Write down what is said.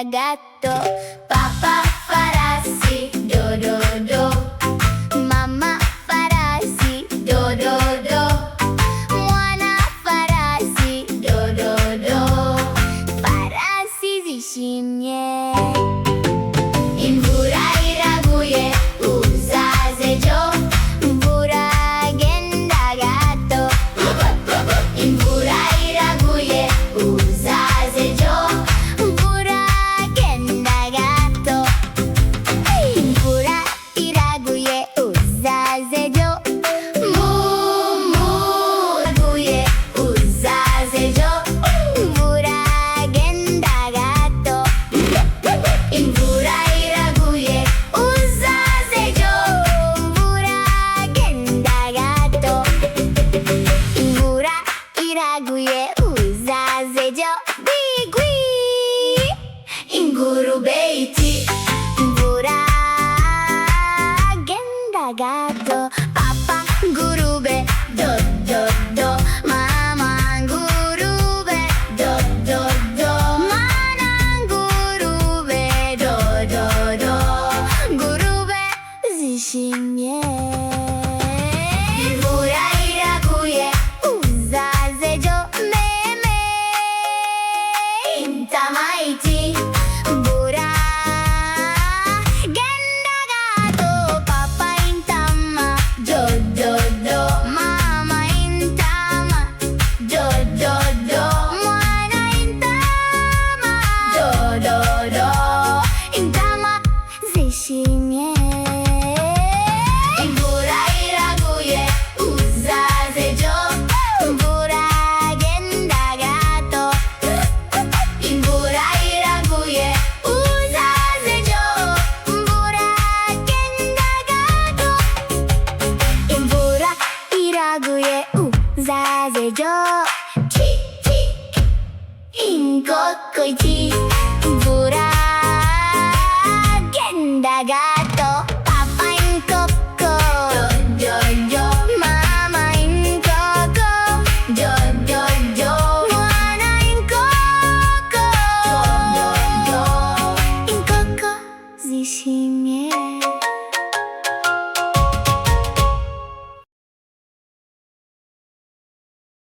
gatto. Papà farà sì, do do do. Mamma farà sì, do do do. Mwana farà sì, do do do. Farà sì zishimye. Imvura iraguye uzaze jo. Imvura genda gatto. Imvura iraguye uzaze jo. Imvura genda gatto. Imvura iraguye uzaze jo. Iraguye uzaze jo. Imvura genda gatto. Imvura iraguye uzaze jo. Imvura genda gatto. Imvura iraguye uzaze jo. Bigwi ingurube iti imvura genda gatto. Papa ngurube do do do. Mama ngurube do do do. Mwana ngurube do do do. Ngurube zishimye. Imvura iraguye uzaze jo. Meme intama iti imvura genda gatto. Papa intama do do do. Mama intama do do do. Mwana intama do do do. Intama zishimye. Imvura iraguye uzaze jo. Imvura genda gatto. Imvura iraguye uzaze jo. Imvura genda gatto. Imvura iraguye uzaze jo. 틱틱 인코코이티. imvura genda gatto.